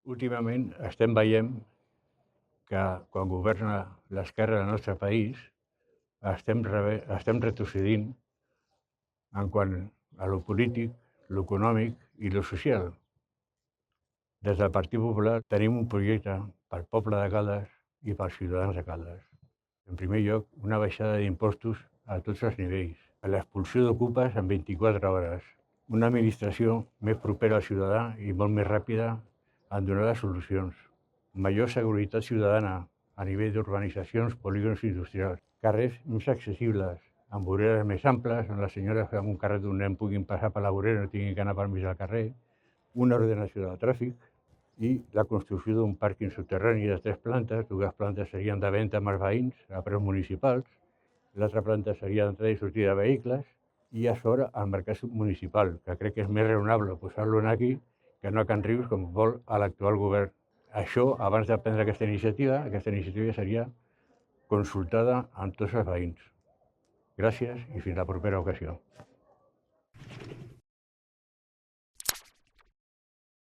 Últimament estem veient que quan governa l'esquerra del nostre país estem retrocedint en quant a lo polític, lo econòmic i lo social. Des del Partit Popular tenim un projecte pel poble de Caldes i pels ciutadans de Caldes. En primer lloc, una baixada d'impostos a tots els nivells, l'expulsió d'ocupes en 24 hores, una administració més propera al ciutadà i molt més ràpida en donar les solucions, major seguretat ciutadana a nivell d'urbanitzacions, polígons industrials, carrers més accessibles, amb voreres més amples, on les senyores amb un carret d'un nen puguin passar per la vorera i no tinguin que anar per mig del carrer, una ordenació del tràfic i la construcció d'un pàrquing subterrani de 3 plantes. 2 plantes serien de venda amb els veïns a preus municipals, l'altra planta seria d'entrada i sortida de vehicles, i a sobre el mercat municipal, que crec que és més raonable posar-lo aquí que no a Can Rius, com vol l'actual govern. Això, abans de prendre aquesta iniciativa seria consultada amb tots els veïns. Gràcies i fins la propera ocasió.